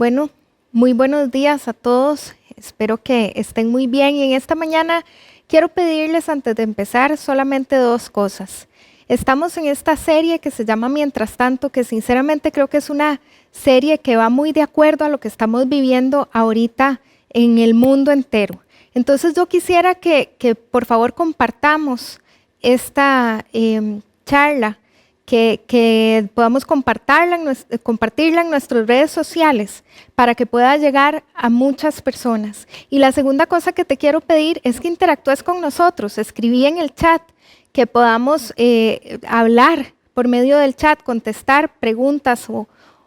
Bueno, muy buenos días a todos. Espero que estén muy bien. Y en esta mañana quiero pedirles antes de empezar solamente dos cosas. Estamos en esta serie que se llama Mientras tanto, que sinceramente creo que es una serie que va muy de acuerdo a lo que estamos viviendo ahorita en el mundo entero. Entonces yo quisiera que por favor compartamos esta charla, que podamos compartirla en nuestras redes sociales para que pueda llegar a muchas personas. Y la segunda cosa que te quiero pedir es que interactúes con nosotros. Escribí en el chat que podamos hablar por medio del chat, contestar preguntas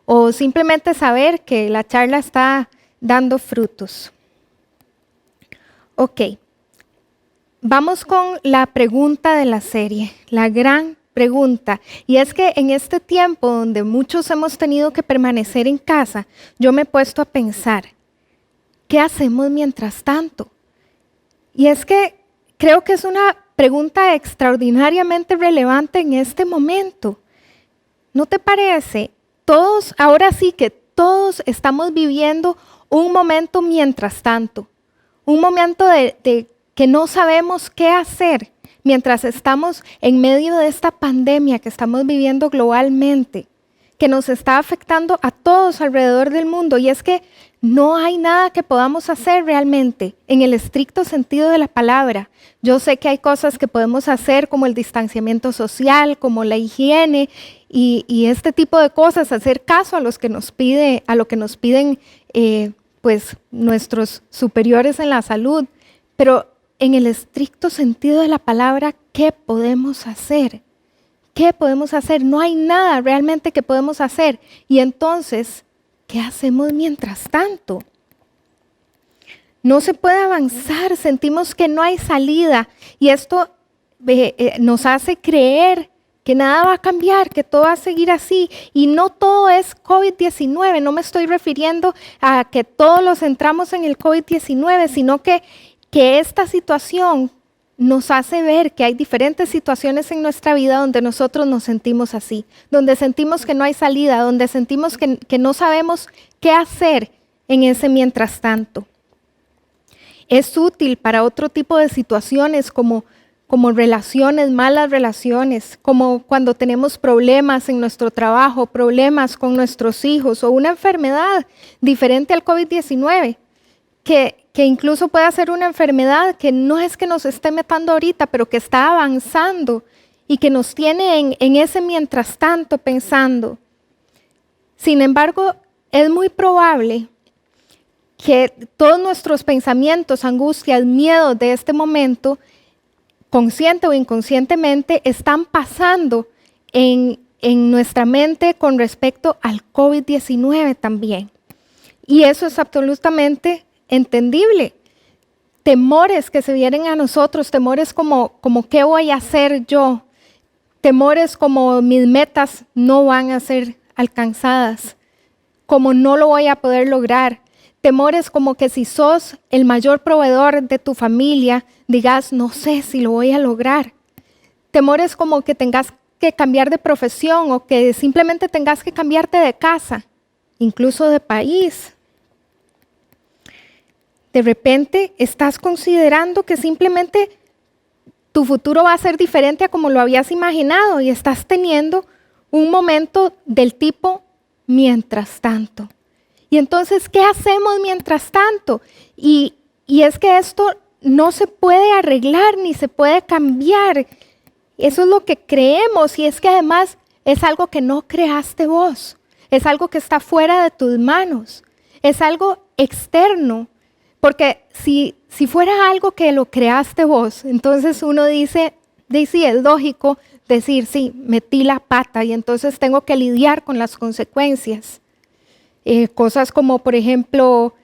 o simplemente saber que la charla está dando frutos. Ok, vamos con la pregunta de la serie, la gran pregunta. Y es que en este tiempo donde muchos hemos tenido que permanecer en casa, yo me he puesto a pensar, ¿qué hacemos mientras tanto? Y es que creo que es una pregunta extraordinariamente relevante en este momento. ¿No te parece? Todos, ahora sí que todos estamos viviendo un momento mientras tanto. Un momento de que no sabemos qué hacer mientras estamos en medio de esta pandemia que estamos viviendo globalmente, que nos está afectando a todos alrededor del mundo. Y es que no hay nada que podamos hacer realmente en el estricto sentido de la palabra. Yo sé que hay cosas que podemos hacer como el distanciamiento social, como la higiene y este tipo de cosas, hacer caso a lo que nos piden pues nuestros superiores en la salud, pero en el estricto sentido de la palabra, ¿qué podemos hacer? ¿Qué podemos hacer? No hay nada realmente que podemos hacer. Y entonces, ¿qué hacemos mientras tanto? No se puede avanzar, sentimos que no hay salida y esto nos hace creer que nada va a cambiar, que todo va a seguir así. Y no todo es COVID-19, no me estoy refiriendo a que todos los centramos en el COVID-19, sino que esta situación nos hace ver que hay diferentes situaciones en nuestra vida donde nosotros nos sentimos así, donde sentimos que no hay salida, donde sentimos que no sabemos qué hacer en ese mientras tanto. Es útil para otro tipo de situaciones como relaciones, malas relaciones, como cuando tenemos problemas en nuestro trabajo, problemas con nuestros hijos o una enfermedad diferente al COVID-19, que incluso puede ser una enfermedad que no es que nos esté matando ahorita, pero que está avanzando y que nos tiene en ese mientras tanto pensando. Sin embargo, es muy probable que todos nuestros pensamientos, angustias, miedos de este momento, consciente o inconscientemente, están pasando en nuestra mente con respecto al COVID-19 también. Y eso es absolutamente entendible. Temores que se vienen a nosotros, temores como ¿qué voy a hacer yo? Temores como mis metas no van a ser alcanzadas, como no lo voy a poder lograr. Temores como que si sos el mayor proveedor de tu familia, digas, no sé si lo voy a lograr. Temores como que tengas que cambiar de profesión o que simplemente tengas que cambiarte de casa, incluso de país. De repente estás considerando que simplemente tu futuro va a ser diferente a como lo habías imaginado y estás teniendo un momento del tipo mientras tanto. Y entonces, ¿qué hacemos mientras tanto? Y es que esto no se puede arreglar ni se puede cambiar. Eso es lo que creemos y es que además es algo que no creaste vos. Es algo que está fuera de tus manos. Es algo externo. Porque si fuera algo que lo creaste vos, entonces uno dice, sí, es lógico decir, sí, metí la pata y entonces tengo que lidiar con las consecuencias. Cosas como, por ejemplo,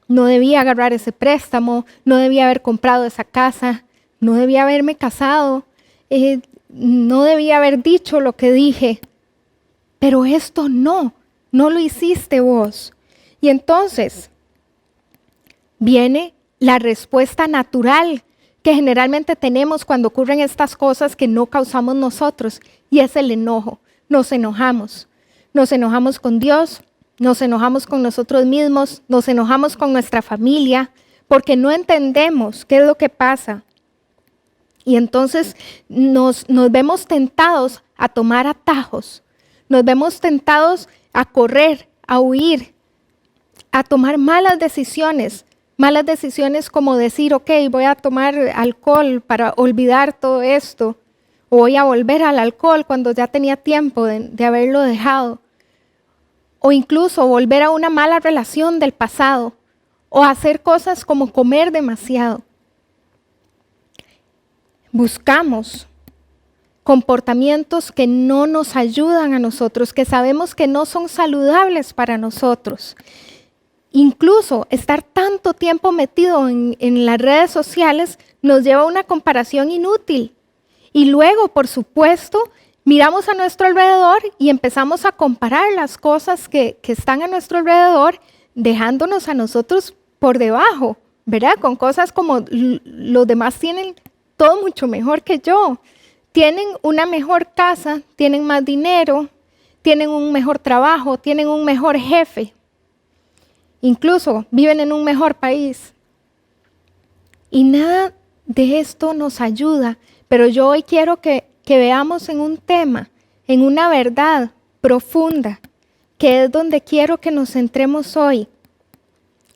no debía agarrar ese préstamo, no debía haber comprado esa casa, no debía haberme casado, no debía haber dicho lo que dije. Pero esto no lo hiciste vos. Y entonces viene la respuesta natural que generalmente tenemos cuando ocurren estas cosas que no causamos nosotros, y es el enojo. Nos enojamos con Dios, nos enojamos con nosotros mismos, nos enojamos con nuestra familia, porque no entendemos qué es lo que pasa. Y entonces nos vemos tentados a tomar atajos, nos vemos tentados a correr, a huir, a tomar malas decisiones como decir, ok, voy a tomar alcohol para olvidar todo esto, o voy a volver al alcohol cuando ya tenía tiempo de haberlo dejado, o incluso volver a una mala relación del pasado, o hacer cosas como comer demasiado. Buscamos comportamientos que no nos ayudan a nosotros, que sabemos que no son saludables para nosotros. Incluso estar tanto tiempo metido en las redes sociales nos lleva a una comparación inútil. Y luego, por supuesto, miramos a nuestro alrededor y empezamos a comparar las cosas que están a nuestro alrededor, dejándonos a nosotros por debajo, ¿verdad? Con cosas como los demás tienen todo mucho mejor que yo. Tienen una mejor casa, tienen más dinero, tienen un mejor trabajo, tienen un mejor jefe. Incluso viven en un mejor país. Y nada de esto nos ayuda, pero yo hoy quiero que veamos en un tema, en una verdad profunda, que es donde quiero que nos centremos hoy.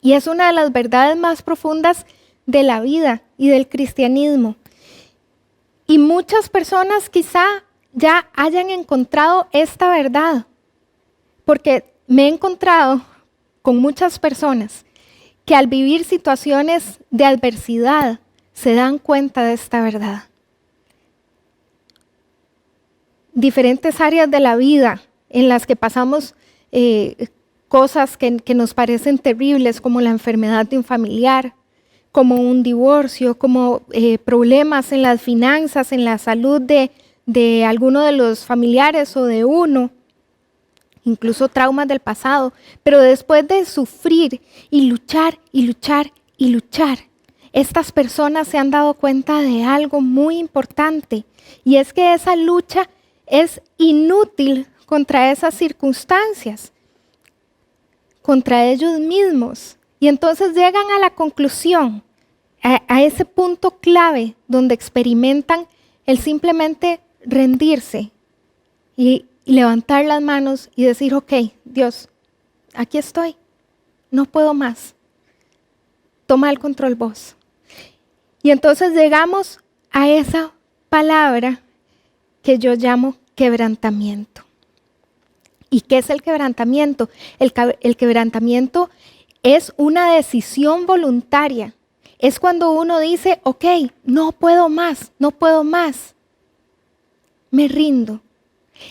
Y es una de las verdades más profundas de la vida y del cristianismo. Y muchas personas quizá ya hayan encontrado esta verdad, porque me he encontrado con muchas personas que al vivir situaciones de adversidad se dan cuenta de esta verdad. Diferentes áreas de la vida en las que pasamos cosas que nos parecen terribles, como la enfermedad de un familiar, como un divorcio, como problemas en las finanzas, en la salud de alguno de los familiares o de uno, incluso traumas del pasado. Pero después de sufrir y luchar y luchar y luchar, estas personas se han dado cuenta de algo muy importante, y es que esa lucha es inútil contra esas circunstancias, contra ellos mismos. Y entonces llegan a la conclusión, a ese punto clave donde experimentan el simplemente rendirse y levantar las manos y decir, ok, Dios, aquí estoy, no puedo más, toma el control vos. Y entonces llegamos a esa palabra que yo llamo quebrantamiento. ¿Y qué es el quebrantamiento? El quebrantamiento es una decisión voluntaria. Es cuando uno dice, ok, no puedo más, me rindo.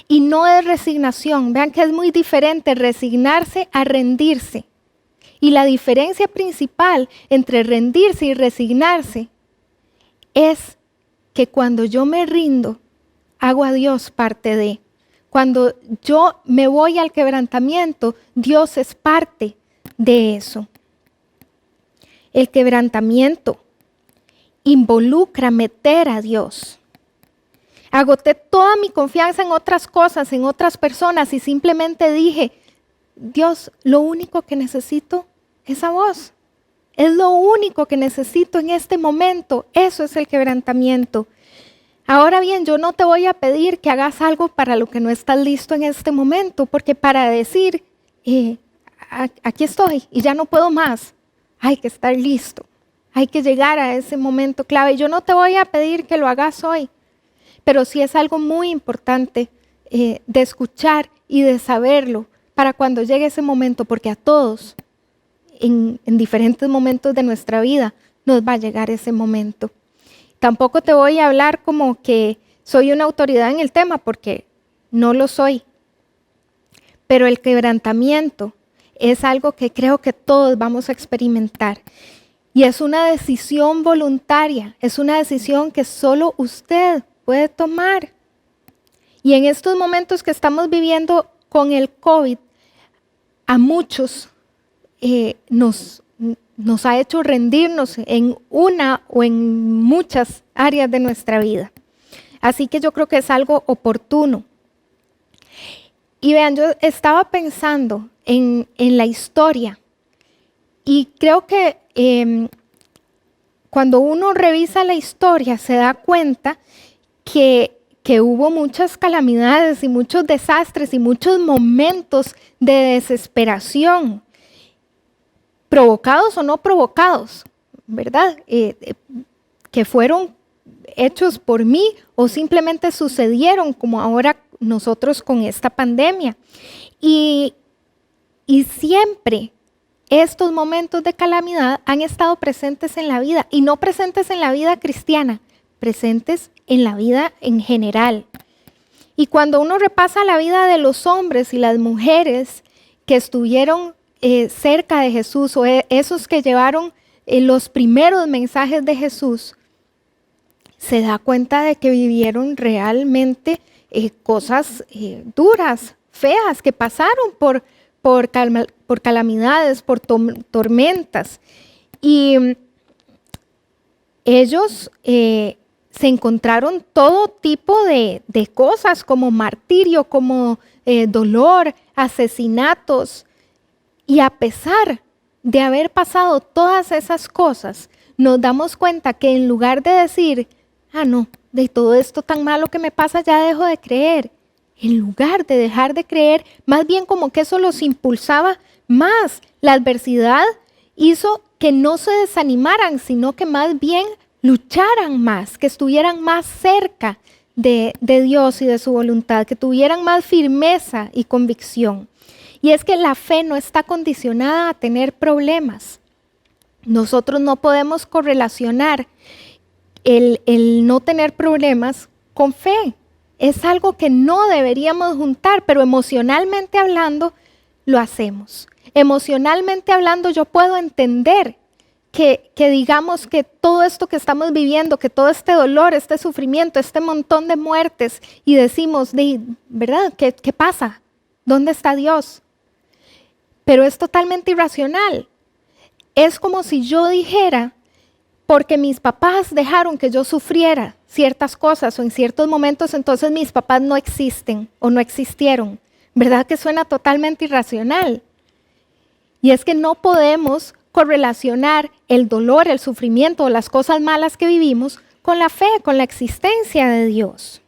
Y no es resignación. Vean que es muy diferente resignarse a rendirse. Y la diferencia principal entre rendirse y resignarse es que cuando yo me rindo, hago a Dios parte de. Cuando yo me voy al quebrantamiento, Dios es parte de eso. El quebrantamiento involucra meter a Dios. Agoté toda mi confianza en otras cosas, en otras personas, y simplemente dije, Dios, lo único que necesito es a vos. Es lo único que necesito en este momento. Eso es el quebrantamiento. Ahora bien, yo no te voy a pedir que hagas algo para lo que no estás listo en este momento, porque para decir, aquí estoy y ya no puedo más, hay que estar listo. Hay que llegar a ese momento clave. Yo no te voy a pedir que lo hagas hoy, pero sí es algo muy importante de escuchar y de saberlo para cuando llegue ese momento, porque a todos, en diferentes momentos de nuestra vida, nos va a llegar ese momento. Tampoco te voy a hablar como que soy una autoridad en el tema, porque no lo soy. Pero el quebrantamiento es algo que creo que todos vamos a experimentar. Y es una decisión voluntaria, es una decisión que solo usted puede tomar. Y en estos momentos que estamos viviendo con el COVID, a muchos nos ha hecho rendirnos en una o en muchas áreas de nuestra vida. Así que yo creo que es algo oportuno. Y vean, yo estaba pensando en la historia y creo que cuando uno revisa la historia se da cuenta que hubo muchas calamidades y muchos desastres y muchos momentos de desesperación, provocados o no provocados, ¿verdad? Que fueron hechos por mí o simplemente sucedieron como ahora nosotros con esta pandemia. Y siempre estos momentos de calamidad han estado presentes en la vida, y no presentes en la vida cristiana, presentes en la vida en general. Y cuando uno repasa la vida de los hombres y las mujeres que estuvieron cerca de Jesús, o esos que llevaron los primeros mensajes de Jesús, se da cuenta de que vivieron realmente cosas duras, feas, que pasaron por calamidades, por tormentas. Y ellos se encontraron todo tipo de cosas, como martirio, como dolor, asesinatos. Y a pesar de haber pasado todas esas cosas, nos damos cuenta que en lugar de decir, no, de todo esto tan malo que me pasa ya dejo de creer, en lugar de dejar de creer, más bien como que eso los impulsaba más. La adversidad hizo que no se desanimaran, sino que más bien lucharan más, que estuvieran más cerca de Dios y de su voluntad, que tuvieran más firmeza y convicción. Y es que la fe no está condicionada a tener problemas. Nosotros no podemos correlacionar el no tener problemas con fe. Es algo que no deberíamos juntar, pero emocionalmente hablando lo hacemos. Emocionalmente hablando yo puedo entender que digamos que todo esto que estamos viviendo, que todo este dolor, este sufrimiento, este montón de muertes, y decimos, ¿verdad? ¿Qué pasa? ¿Dónde está Dios? Pero es totalmente irracional. Es como si yo dijera, porque mis papás dejaron que yo sufriera ciertas cosas o en ciertos momentos, entonces mis papás no existen o no existieron. ¿Verdad que suena totalmente irracional? Y es que no podemos correlacionar el dolor, el sufrimiento o las cosas malas que vivimos con la fe, con la existencia de Dios.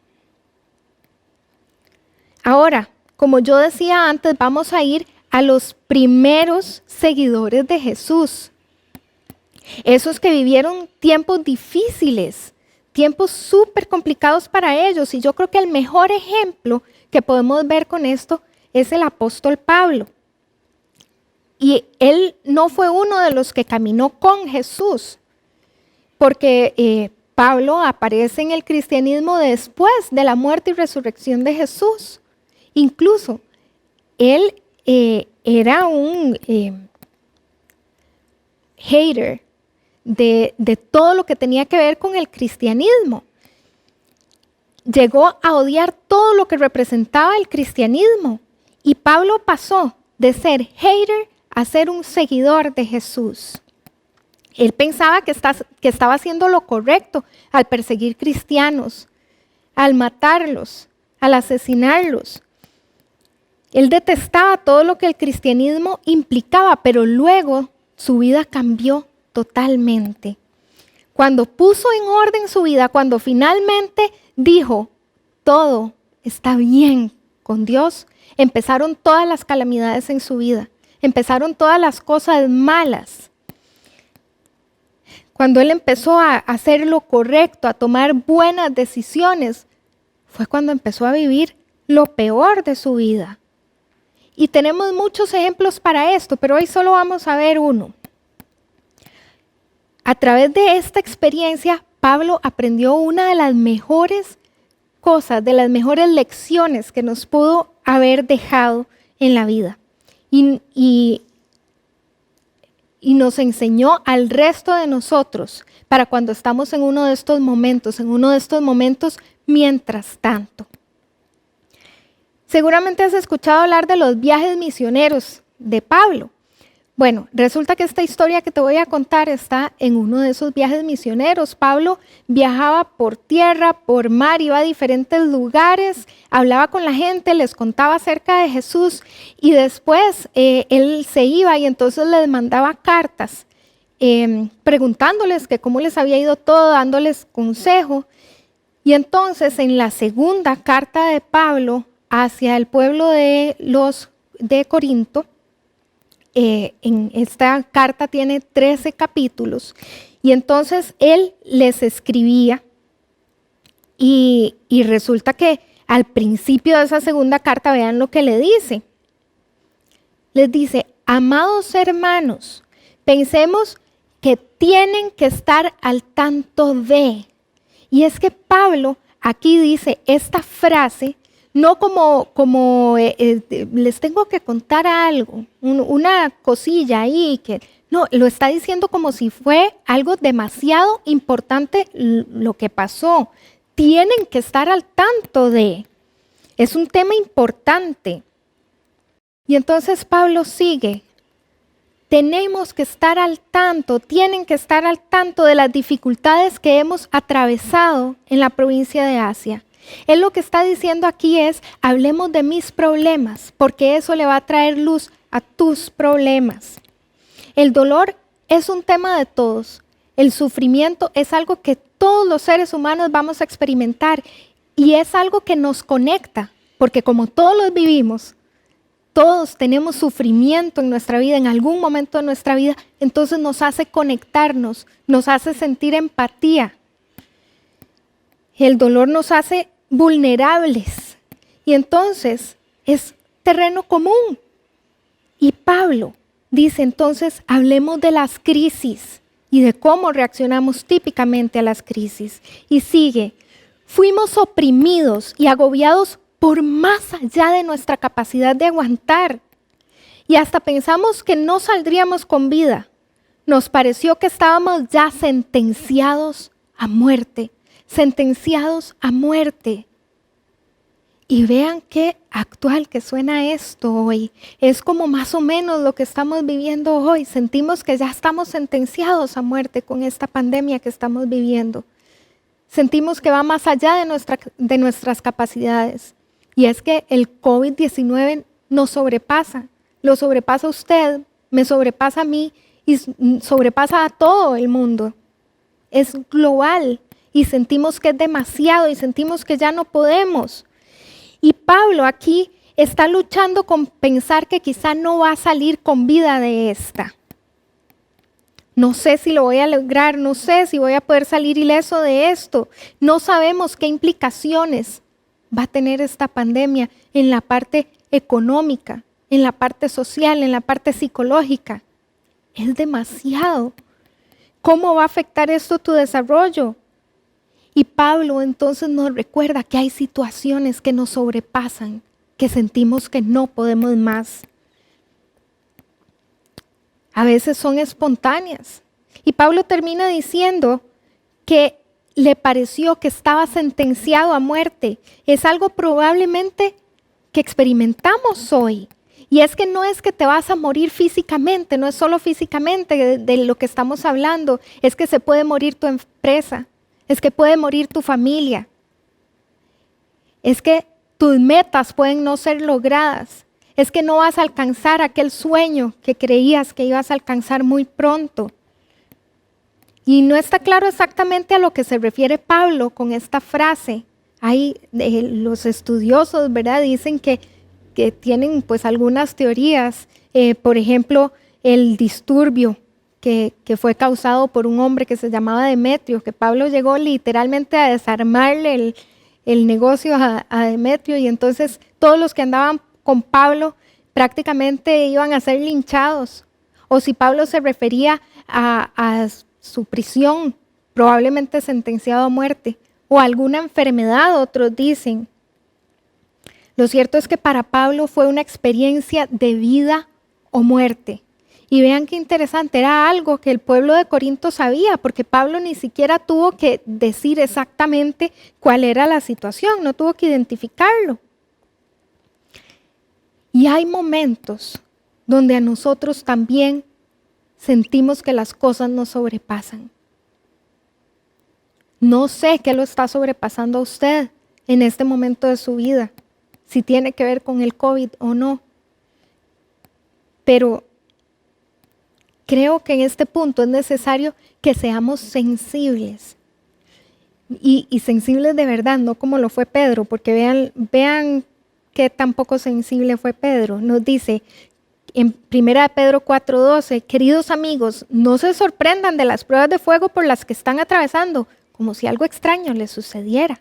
Ahora, como yo decía antes, vamos a ir a los primeros seguidores de Jesús. Esos que vivieron tiempos difíciles, tiempos súper complicados para ellos. Y yo creo que el mejor ejemplo que podemos ver con esto es el apóstol Pablo. Y él no fue uno de los que caminó con Jesús, porque Pablo aparece en el cristianismo después de la muerte y resurrección de Jesús. Incluso él era un hater de todo lo que tenía que ver con el cristianismo. Llegó a odiar todo lo que representaba el cristianismo. Y Pablo pasó de ser hater a ser un seguidor de Jesús. Él pensaba que estaba haciendo lo correcto al perseguir cristianos, al matarlos, al asesinarlos. Él detestaba todo lo que el cristianismo implicaba, pero luego su vida cambió totalmente. Cuando puso en orden su vida, cuando finalmente dijo, todo está bien con Dios, empezaron todas las calamidades en su vida, empezaron todas las cosas malas. Cuando él empezó a hacer lo correcto, a tomar buenas decisiones, fue cuando empezó a vivir lo peor de su vida. Y tenemos muchos ejemplos para esto, pero hoy solo vamos a ver uno. A través de esta experiencia, Pablo aprendió una de las mejores cosas, de las mejores lecciones que nos pudo haber dejado en la vida. Y nos enseñó al resto de nosotros para cuando estamos en uno de estos momentos, mientras tanto. Seguramente has escuchado hablar de los viajes misioneros de Pablo. Bueno, resulta que esta historia que te voy a contar está en uno de esos viajes misioneros. Pablo viajaba por tierra, por mar, iba a diferentes lugares, hablaba con la gente, les contaba acerca de Jesús y después él se iba y entonces les mandaba cartas preguntándoles que cómo les había ido todo, dándoles consejo. Y entonces en la segunda carta de Pablo hacia el pueblo de Corinto, en esta carta tiene 13 capítulos y entonces él les escribía y resulta que al principio de esa segunda carta, vean lo que le dice. Les dice, amados hermanos, pensemos que tienen que estar al tanto de. Y es que Pablo aquí dice esta frase no como les tengo que contar algo, una cosilla ahí, no, lo está diciendo como si fue algo demasiado importante lo que pasó. Tienen que estar al tanto de, es un tema importante. Y entonces Pablo sigue, tenemos que estar al tanto, tienen que estar al tanto de las dificultades que hemos atravesado en la provincia de Asia. Él lo que está diciendo aquí es, hablemos de mis problemas, porque eso le va a traer luz a tus problemas. El dolor es un tema de todos. El sufrimiento es algo que todos los seres humanos vamos a experimentar y es algo que nos conecta, porque como todos los vivimos, todos tenemos sufrimiento en nuestra vida, en algún momento de nuestra vida, entonces nos hace conectarnos, nos hace sentir empatía. El dolor nos hace vulnerables y entonces es terreno común. Y Pablo dice entonces, hablemos de las crisis y de cómo reaccionamos típicamente a las crisis. Y sigue, fuimos oprimidos y agobiados por más allá de nuestra capacidad de aguantar. Y hasta pensamos que no saldríamos con vida. Nos pareció que estábamos ya sentenciados a muerte. Sentenciados a muerte. Y vean qué actual que suena esto hoy. Es como más o menos lo que estamos viviendo hoy. Sentimos que ya estamos sentenciados a muerte con esta pandemia que estamos viviendo. Sentimos que va más allá de nuestras capacidades. Y es que el COVID-19 nos sobrepasa. Lo sobrepasa a usted, me sobrepasa a mí y sobrepasa a todo el mundo. Es global. Y sentimos que es demasiado y sentimos que ya no podemos. Y Pablo aquí está luchando con pensar que quizá no va a salir con vida de esta. No sé si lo voy a lograr, no sé si voy a poder salir ileso de esto. No sabemos qué implicaciones va a tener esta pandemia en la parte económica, en la parte social, en la parte psicológica. Es demasiado. ¿Cómo va a afectar esto tu desarrollo? Y Pablo entonces nos recuerda que hay situaciones que nos sobrepasan, que sentimos que no podemos más. A veces son espontáneas. Y Pablo termina diciendo que le pareció que estaba sentenciado a muerte. Es algo probablemente que experimentamos hoy. Y es que no es que te vas a morir físicamente, no es solo físicamente de lo que estamos hablando, es que se puede morir tu empresa. Es que puede morir tu familia. Es que tus metas pueden no ser logradas. Es que no vas a alcanzar aquel sueño que creías que ibas a alcanzar muy pronto. Y no está claro exactamente a lo que se refiere Pablo con esta frase. Hay los estudiosos, ¿verdad? Dicen que tienen pues algunas teorías. Por ejemplo, el disturbio que fue causado por un hombre que se llamaba Demetrio, que Pablo llegó literalmente a desarmarle el negocio a Demetrio y entonces todos los que andaban con Pablo prácticamente iban a ser linchados. O si Pablo se refería a su prisión, probablemente sentenciado a muerte, o alguna enfermedad, otros dicen. Lo cierto es que para Pablo fue una experiencia de vida o muerte. Y vean qué interesante, era algo que el pueblo de Corinto sabía, porque Pablo ni siquiera tuvo que decir exactamente cuál era la situación, no tuvo que identificarlo. Y hay momentos donde a nosotros también sentimos que las cosas nos sobrepasan. No sé qué lo está sobrepasando a usted en este momento de su vida, si tiene que ver con el COVID o no. Pero creo que en este punto es necesario que seamos sensibles. Y sensibles de verdad, no como lo fue Pedro, porque vean qué tan poco sensible fue Pedro. Nos dice en 1 Pedro 4:12, queridos amigos, no se sorprendan de las pruebas de fuego por las que están atravesando, como si algo extraño les sucediera.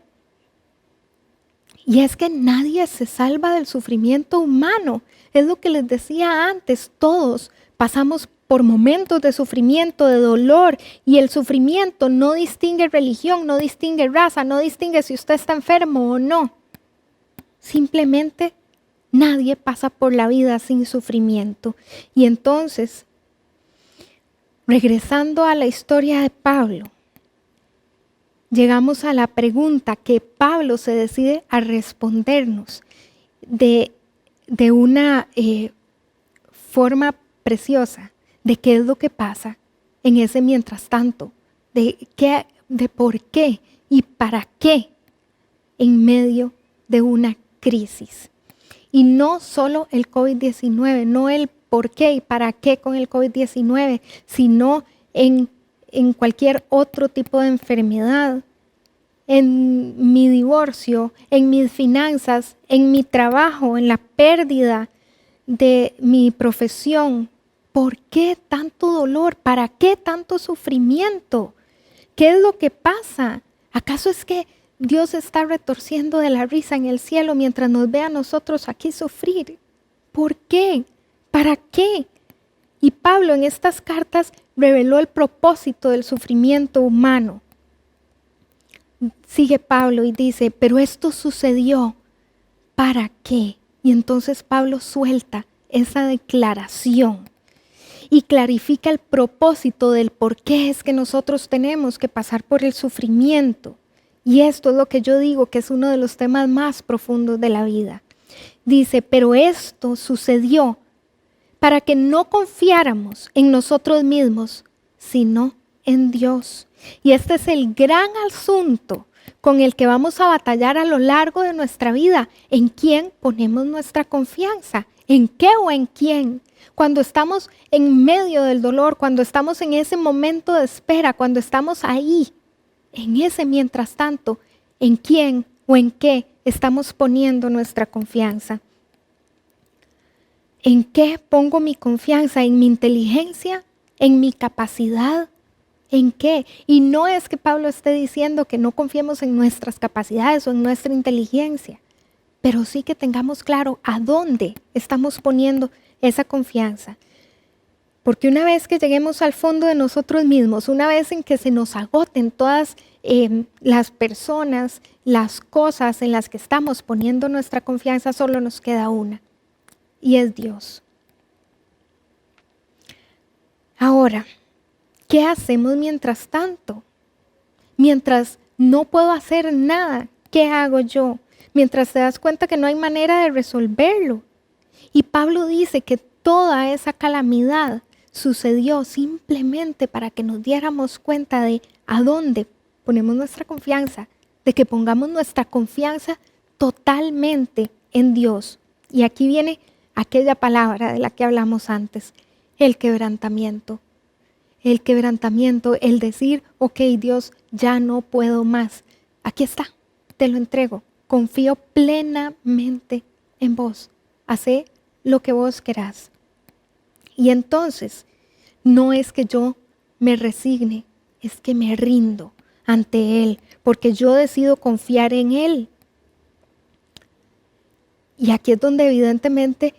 Y es que nadie se salva del sufrimiento humano. Es lo que les decía antes, todos pasamos por momentos de sufrimiento, de dolor, y el sufrimiento no distingue religión, no distingue raza, no distingue si usted está enfermo o no. Simplemente nadie pasa por la vida sin sufrimiento. Y entonces, regresando a la historia de Pablo, llegamos a la pregunta que Pablo se decide a respondernos de una forma preciosa, de qué es lo que pasa en ese mientras tanto, de por qué y para qué en medio de una crisis. Y no solo el COVID-19, no el por qué y para qué con el COVID-19, sino en cualquier otro tipo de enfermedad, en mi divorcio, en mis finanzas, en mi trabajo, en la pérdida de mi profesión. ¿Por qué tanto dolor? ¿Para qué tanto sufrimiento? ¿Qué es lo que pasa? ¿Acaso es que Dios está retorciendo de la risa en el cielo mientras nos ve a nosotros aquí sufrir? ¿Por qué? ¿Para qué? Y Pablo en estas cartas reveló el propósito del sufrimiento humano. Sigue Pablo y dice, pero esto sucedió, ¿para qué? Y entonces Pablo suelta esa declaración y clarifica el propósito del por qué es que nosotros tenemos que pasar por el sufrimiento. Y esto es lo que yo digo que es uno de los temas más profundos de la vida. Dice, pero esto sucedió para que no confiáramos en nosotros mismos, sino en Dios. Y este es el gran asunto con el que vamos a batallar a lo largo de nuestra vida. ¿En quién ponemos nuestra confianza? ¿En qué o en quién? Cuando estamos en medio del dolor, cuando estamos en ese momento de espera, cuando estamos ahí, en ese mientras tanto, ¿en quién o en qué estamos poniendo nuestra confianza? ¿En qué pongo mi confianza? ¿En mi inteligencia? ¿En mi capacidad? ¿En qué? Y no es que Pablo esté diciendo que no confiemos en nuestras capacidades o en nuestra inteligencia, pero sí que tengamos claro a dónde estamos poniendo esa confianza. Porque una vez que lleguemos al fondo de nosotros mismos, una vez en que se nos agoten todas las personas, las cosas en las que estamos poniendo nuestra confianza, solo nos queda una, y es Dios. Ahora, ¿qué hacemos mientras tanto? Mientras no puedo hacer nada, ¿qué hago yo? Mientras te das cuenta que no hay manera de resolverlo. Y Pablo dice que toda esa calamidad sucedió simplemente para que nos diéramos cuenta de a dónde ponemos nuestra confianza, de que pongamos nuestra confianza totalmente en Dios. Y aquí viene aquella palabra de la que hablamos antes, el quebrantamiento. El quebrantamiento, el decir, ok, Dios, ya no puedo más. Aquí está, te lo entrego. Confío plenamente en vos. Hacé lo que vos querás. Y entonces, no es que yo me resigne, es que me rindo ante Él, porque yo decido confiar en Él. Y aquí es donde evidentemente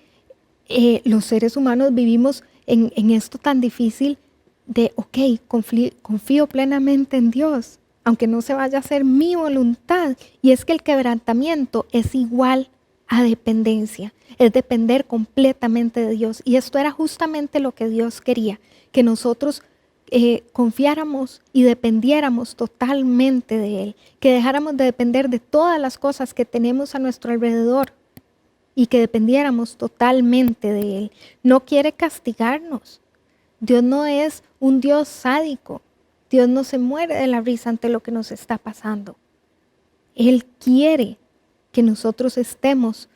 los seres humanos vivimos en esto tan difícil de, ok, confío plenamente en Dios, aunque no se vaya a hacer mi voluntad. Y es que el quebrantamiento es igual a dependencia, es depender completamente de Dios. Y esto era justamente lo que Dios quería, que nosotros confiáramos y dependiéramos totalmente de Él, que dejáramos de depender de todas las cosas que tenemos a nuestro alrededor. y que dependiéramos totalmente de Él. No quiere castigarnos. Dios no es un Dios sádico. Dios no se muere de la risa ante lo que nos está pasando. Él quiere que nosotros estemos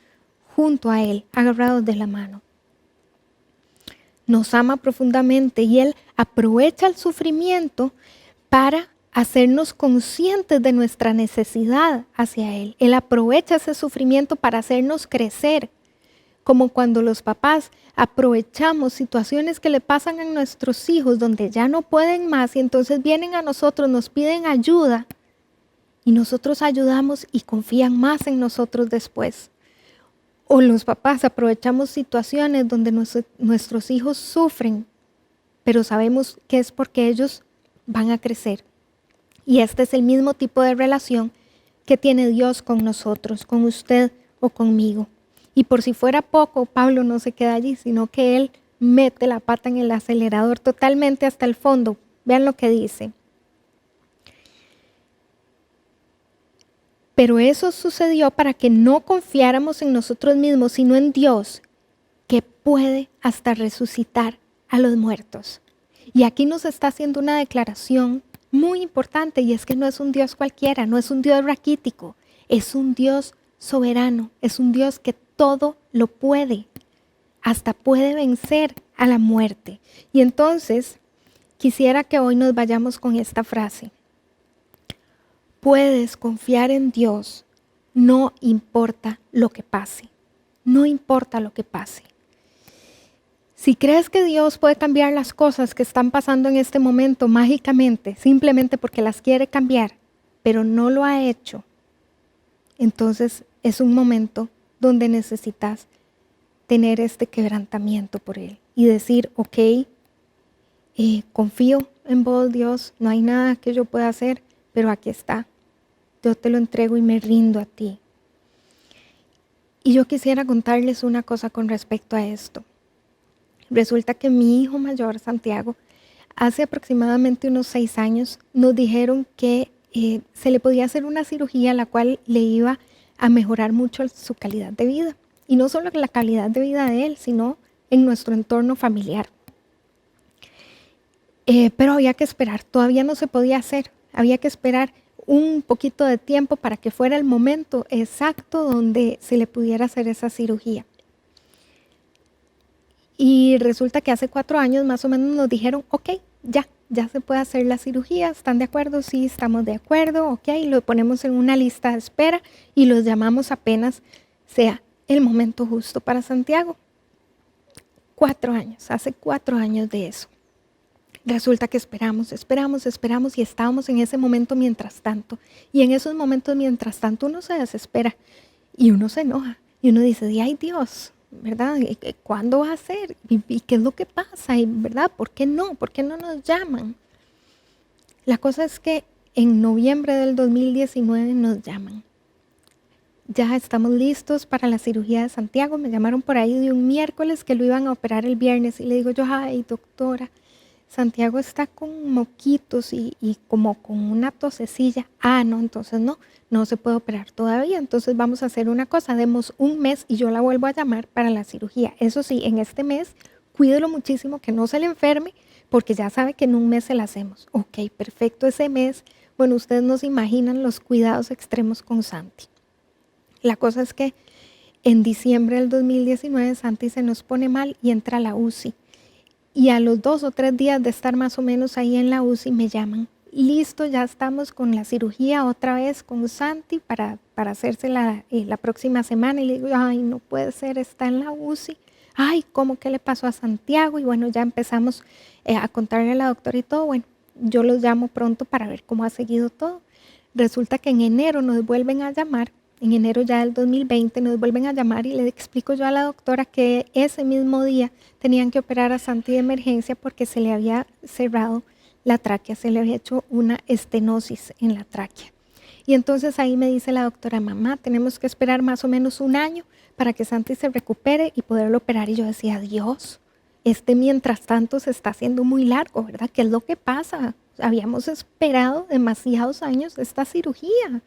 junto a Él, agarrados de la mano. Nos ama profundamente y Él aprovecha el sufrimiento para hacernos conscientes de nuestra necesidad hacia Él. Él aprovecha ese sufrimiento para hacernos crecer, como cuando los papás aprovechamos situaciones que le pasan a nuestros hijos donde ya no pueden más y entonces vienen a nosotros, nos piden ayuda y nosotros ayudamos y confían más en nosotros después. O los papás aprovechamos situaciones donde nuestros hijos sufren, pero sabemos que es porque ellos van a crecer. Y este es el mismo tipo de relación que tiene Dios con nosotros, con usted o conmigo. Y por si fuera poco, Pablo no se queda allí, sino que él mete la pata en el acelerador totalmente hasta el fondo. Vean lo que dice. Pero eso sucedió para que no confiáramos en nosotros mismos, sino en Dios, que puede hasta resucitar a los muertos. Y aquí nos está haciendo una declaración muy importante, y es que no es un Dios cualquiera, no es un Dios raquítico, es un Dios soberano, es un Dios que todo lo puede, hasta puede vencer a la muerte. Y entonces quisiera que hoy nos vayamos con esta frase. Puedes confiar en Dios, no importa lo que pase, no importa lo que pase. Si crees que Dios puede cambiar las cosas que están pasando en este momento mágicamente, simplemente porque las quiere cambiar, pero no lo ha hecho, entonces es un momento donde necesitas tener este quebrantamiento por Él y decir, ok, confío en vos, Dios, no hay nada que yo pueda hacer, pero aquí está. Yo te lo entrego y me rindo a ti. Y yo quisiera contarles una cosa con respecto a esto. Resulta que mi hijo mayor, Santiago, hace aproximadamente unos 6 años nos dijeron que se le podía hacer una cirugía la cual le iba a mejorar mucho su calidad de vida. Y no solo la calidad de vida de él, sino en nuestro entorno familiar. Pero había que esperar, todavía no se podía hacer. Había que esperar un poquito de tiempo para que fuera el momento exacto donde se le pudiera hacer esa cirugía. Y resulta que hace 4 años más o menos nos dijeron, ok, ya se puede hacer la cirugía, ¿están de acuerdo? Sí, estamos de acuerdo, ok, lo ponemos en una lista de espera y los llamamos apenas sea el momento justo para Santiago. 4 años, hace 4 años de eso. Resulta que esperamos y estábamos en ese momento mientras tanto. Y en esos momentos mientras tanto uno se desespera y uno se enoja y uno dice, ay Dios, ¿verdad? ¿Cuándo va a ser? ¿Y qué es lo que pasa? ¿Y verdad? ¿Por qué no? ¿Por qué no nos llaman? La cosa es que en noviembre del 2019 nos llaman. Ya estamos listos para la cirugía de Santiago. Me llamaron por ahí de un miércoles que lo iban a operar el viernes y le digo yo, ay doctora, Santiago está con moquitos y como con una tosecilla. No, entonces no se puede operar todavía. Entonces vamos a hacer una cosa, demos un mes y yo la vuelvo a llamar para la cirugía. Eso sí, en este mes, cuídelo muchísimo, que no se le enferme, porque ya sabe que en un mes se la hacemos. Ok, perfecto, ese mes. Bueno, ustedes no se imaginan los cuidados extremos con Santi. La cosa es que en diciembre del 2019 Santi se nos pone mal y entra a la UCI. Y a los 2 o 3 días de estar más o menos ahí en la UCI me llaman. Listo, ya estamos con la cirugía otra vez con Santi para hacerse la próxima semana. Y le digo, ay, no puede ser, está en la UCI. Ay, ¿cómo que le pasó a Santiago? Y bueno, ya empezamos a contarle a la doctora y todo. Bueno, yo los llamo pronto para ver cómo ha seguido todo. Resulta que en enero nos vuelven a llamar. En enero ya del 2020 nos vuelven a llamar y le explico yo a la doctora que ese mismo día tenían que operar a Santi de emergencia porque se le había cerrado la tráquea, se le había hecho una estenosis en la tráquea. Y entonces ahí me dice la doctora, mamá, tenemos que esperar más o menos 1 año para que Santi se recupere y poderlo operar. Y yo decía, Dios, mientras tanto se está haciendo muy largo, ¿verdad? ¿Qué es lo que pasa? Habíamos esperado demasiados años esta cirugía.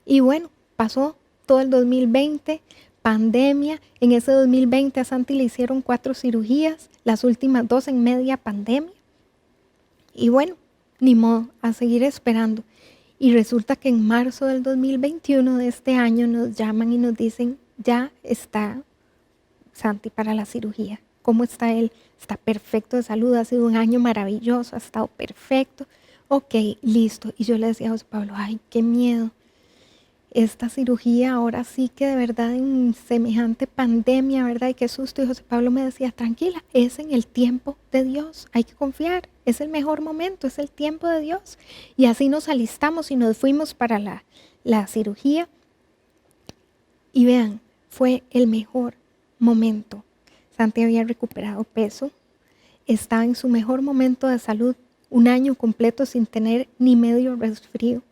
Y bueno, pasó todo el 2020, pandemia. En ese 2020 a Santi le hicieron 4 cirugías, las últimas 2 en media pandemia. Y bueno, ni modo, a seguir esperando. Y resulta que en marzo del 2021 de este año nos llaman y nos dicen, ya está Santi para la cirugía. ¿Cómo está él? Está perfecto de salud, ha sido un año maravilloso, ha estado perfecto. Ok, listo. Y yo le decía a José Pablo, ay, qué miedo. Esta cirugía ahora sí que de verdad en semejante pandemia, ¿verdad? Y qué susto. Y José Pablo me decía, tranquila, es en el tiempo de Dios, hay que confiar, es el mejor momento, es el tiempo de Dios. Y así nos alistamos y nos fuimos para la cirugía. Y vean, fue el mejor momento. Santi había recuperado peso, estaba en su mejor momento de salud, un año completo sin tener ni medio resfrío.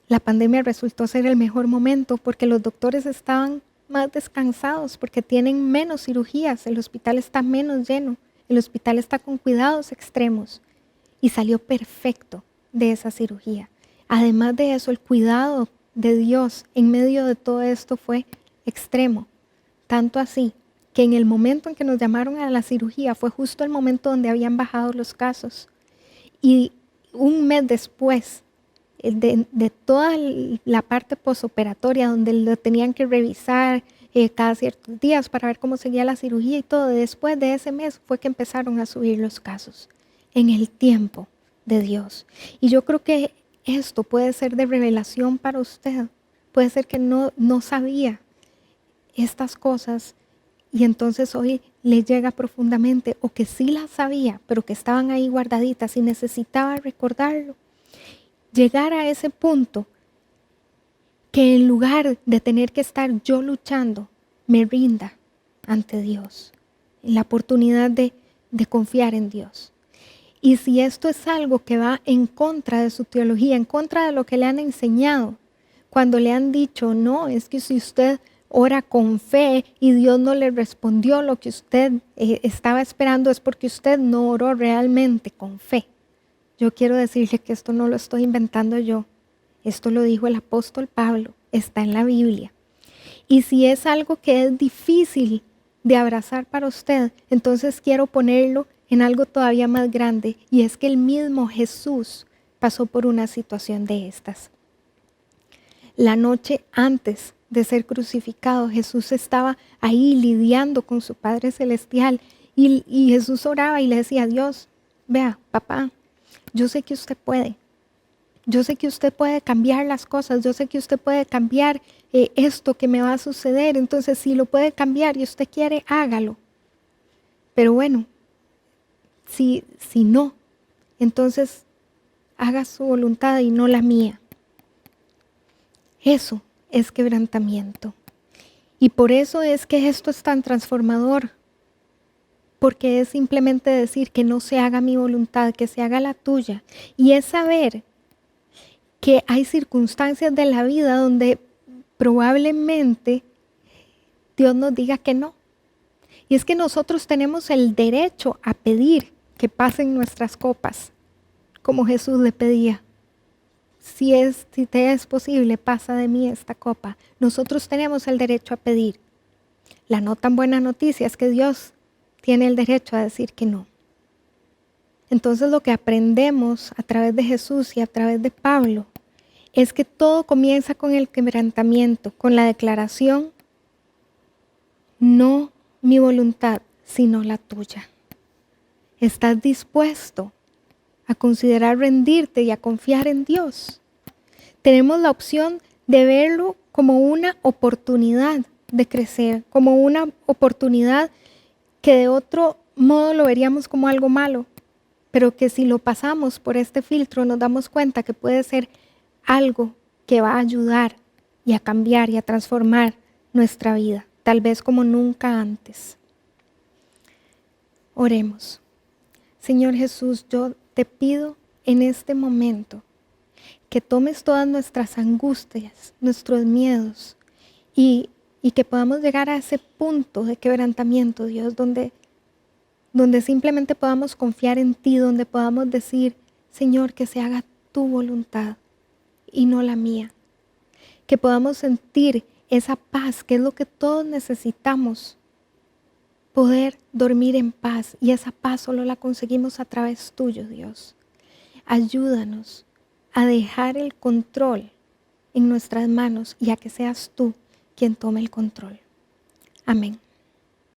La pandemia resultó ser el mejor momento porque los doctores estaban más descansados, porque tienen menos cirugías, el hospital está menos lleno, el hospital está con cuidados extremos y salió perfecto de esa cirugía. Además de eso, el cuidado de Dios en medio de todo esto fue extremo, tanto así que en el momento en que nos llamaron a la cirugía fue justo el momento donde habían bajado los casos y un mes después de toda la parte posoperatoria donde lo tenían que revisar cada ciertos días para ver cómo seguía la cirugía y todo, después de ese mes fue que empezaron a subir los casos en el tiempo de Dios. Y yo creo que esto puede ser de revelación para usted. Puede ser que no sabía estas cosas y entonces hoy le llega profundamente, o que sí las sabía, pero que estaban ahí guardaditas y necesitaba recordarlo. Llegar a ese punto que en lugar de tener que estar yo luchando, me rinda ante Dios, la oportunidad de confiar en Dios. Y si esto es algo que va en contra de su teología, en contra de lo que le han enseñado, cuando le han dicho, no, es que si usted ora con fe y Dios no le respondió lo que usted estaba esperando, es porque usted no oró realmente con fe. Yo quiero decirle que esto no lo estoy inventando yo. Esto lo dijo el apóstol Pablo, está en la Biblia. Y si es algo que es difícil de abrazar para usted, entonces quiero ponerlo en algo todavía más grande, y es que el mismo Jesús pasó por una situación de estas. La noche antes de ser crucificado, Jesús estaba ahí lidiando con su Padre Celestial y Jesús oraba y le decía a Dios, vea, papá, yo sé que usted puede. Yo sé que usted puede cambiar las cosas. Yo sé que usted puede cambiar esto que me va a suceder. Entonces, si lo puede cambiar y usted quiere, hágalo. Pero bueno, si no, entonces haga su voluntad y no la mía. Eso es quebrantamiento. Y por eso es que esto es tan transformador. Porque es simplemente decir que no se haga mi voluntad, que se haga la tuya. Y es saber que hay circunstancias de la vida donde probablemente Dios nos diga que no. Y es que nosotros tenemos el derecho a pedir que pasen nuestras copas, como Jesús le pedía. Si te es posible, pasa de mí esta copa. Nosotros tenemos el derecho a pedir. La no tan buena noticia es que Dios tiene el derecho a decir que no. Entonces lo que aprendemos a través de Jesús y a través de Pablo es que todo comienza con el quebrantamiento, con la declaración, no mi voluntad, sino la tuya. ¿Estás dispuesto a considerar rendirte y a confiar en Dios? Tenemos la opción de verlo como una oportunidad de crecer, como una oportunidad que de otro modo lo veríamos como algo malo, pero que si lo pasamos por este filtro nos damos cuenta que puede ser algo que va a ayudar y a cambiar y a transformar nuestra vida, tal vez como nunca antes. Oremos. Señor Jesús, yo te pido en este momento que tomes todas nuestras angustias, nuestros miedos y que podamos llegar a ese punto de quebrantamiento, Dios, donde simplemente podamos confiar en ti, donde podamos decir, Señor, que se haga tu voluntad y no la mía. que podamos sentir esa paz, que es lo que todos necesitamos. Poder dormir en paz, y esa paz solo la conseguimos a través tuyo, Dios. Ayúdanos a dejar el control en nuestras manos y a que seas tú quien tome el control. Amén.